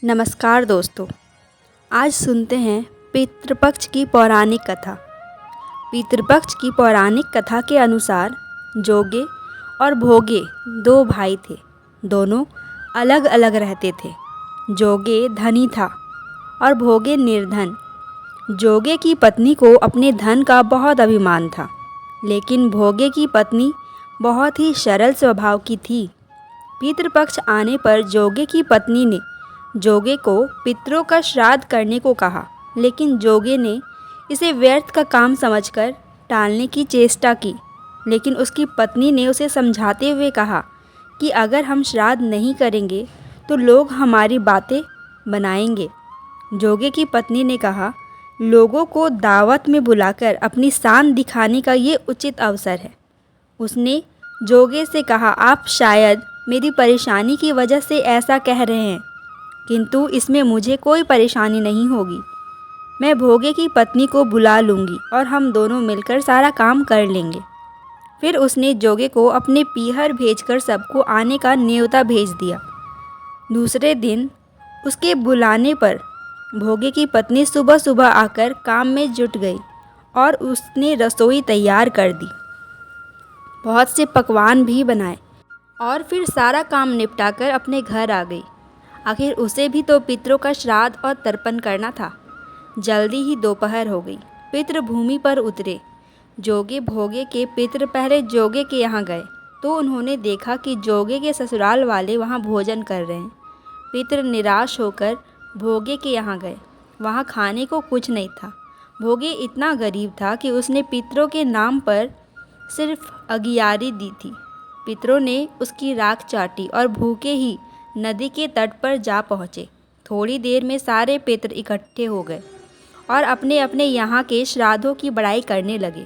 नमस्कार दोस्तों। आज सुनते हैं पितृपक्ष की पौराणिक कथा। पितृपक्ष की पौराणिक कथा के अनुसार जोगे और भोगे दो भाई थे। दोनों अलग अलग रहते थे। जोगे धनी था और भोगे निर्धन। जोगे की पत्नी को अपने धन का बहुत अभिमान था, लेकिन भोगे की पत्नी बहुत ही सरल स्वभाव की थी। पितृपक्ष आने पर जोगे की पत्नी ने जोगे को पितरों का श्राद्ध करने को कहा, लेकिन जोगे ने इसे व्यर्थ का काम समझकर टालने की चेष्टा की। लेकिन उसकी पत्नी ने उसे समझाते हुए कहा कि अगर हम श्राद्ध नहीं करेंगे तो लोग हमारी बातें बनाएंगे। जोगे की पत्नी ने कहा, लोगों को दावत में बुलाकर अपनी शान दिखाने का ये उचित अवसर है। उसने जोगे से कहा, आप शायद मेरी परेशानी की वजह से ऐसा कह रहे हैं, किंतु इसमें मुझे कोई परेशानी नहीं होगी। मैं भोगे की पत्नी को बुला लूँगी और हम दोनों मिलकर सारा काम कर लेंगे। फिर उसने जोगे को अपने पीहर भेजकर सबको आने का न्योता भेज दिया। दूसरे दिन उसके बुलाने पर भोगे की पत्नी सुबह सुबह आकर काम में जुट गई और उसने रसोई तैयार कर दी। बहुत से पकवान भी बनाए और फिर सारा काम निपटाकर अपने घर आ गई। आखिर उसे भी तो पितरों का श्राद्ध और तर्पण करना था। जल्दी ही दोपहर हो गई। पितृ भूमि पर उतरे। जोगे भोगे के पितृ पहले जोगे के यहाँ गए तो उन्होंने देखा कि जोगे के ससुराल वाले वहाँ भोजन कर रहे हैं। पितृ निराश होकर भोगे के यहाँ गए। वहाँ खाने को कुछ नहीं था। भोगे इतना गरीब था कि उसने पितरों के नाम पर सिर्फ अगियारी दी थी। पितरों ने उसकी राख चाटी और भूखे ही नदी के तट पर जा पहुँचे। थोड़ी देर में सारे पितर इकट्ठे हो गए और अपने अपने यहाँ के श्राद्धों की बड़ाई करने लगे।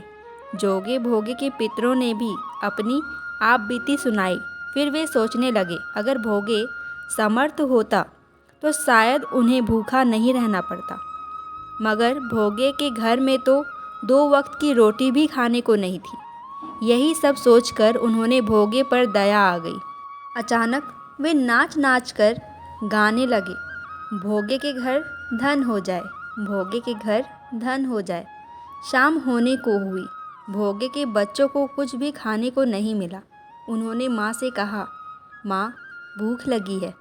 जोगे भोगे के पितरों ने भी अपनी आप बीती सुनाई। फिर वे सोचने लगे, अगर भोगे समर्थ होता तो शायद उन्हें भूखा नहीं रहना पड़ता, मगर भोगे के घर में तो 2 वक्त की रोटी भी खाने को नहीं थी। यही सब सोचकर उन्होंने भोगे पर दया आ गई। अचानक वे नाच नाच कर गाने लगे, भोगे के घर धन हो जाए, भोगे के घर धन हो जाए। शाम होने को हुई। भोगे के बच्चों को कुछ भी खाने को नहीं मिला। उन्होंने माँ से कहा, माँ भूख लगी है।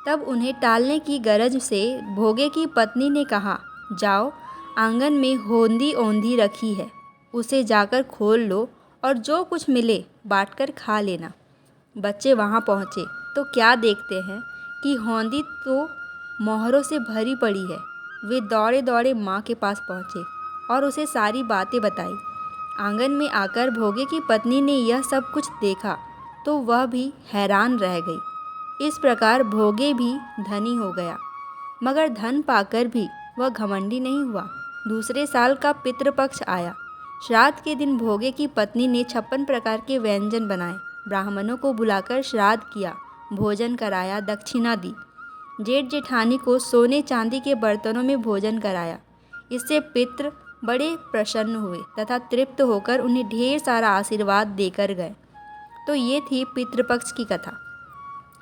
तब उन्हें टालने की गरज से भोगे की पत्नी ने कहा, जाओ आंगन में होंदी ओंधी रखी है, उसे जाकर खोल लो और जो कुछ मिले बांटकर खा लेना। बच्चे वहाँ पहुँचे तो क्या देखते हैं कि होंदी तो मोहरों से भरी पड़ी है। वे दौड़े दौड़े माँ के पास पहुँचे और उसे सारी बातें बताई। आंगन में आकर भोगे की पत्नी ने यह सब कुछ देखा तो वह भी हैरान रह गई। इस प्रकार भोगे भी धनी हो गया, मगर धन पाकर भी वह घमंडी नहीं हुआ। दूसरे साल का पितृपक्ष आया। श्राद्ध के दिन भोगे की पत्नी ने 56 प्रकार के व्यंजन बनाए। ब्राह्मणों को बुलाकर श्राद्ध किया, भोजन कराया, दक्षिणा दी। जेठ जेठानी को सोने चांदी के बर्तनों में भोजन कराया। इससे पितृ बड़े प्रसन्न हुए तथा तृप्त होकर उन्हें ढेर सारा आशीर्वाद देकर गए। तो ये थी पितृपक्ष की कथा।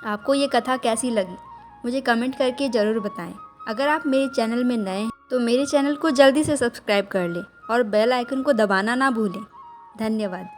आपको ये कथा कैसी लगी मुझे कमेंट करके ज़रूर बताएं। अगर आप मेरे चैनल में नए हैं तो मेरे चैनल को जल्दी से सब्सक्राइब कर लें और बेल आइकन को दबाना ना भूलें। धन्यवाद।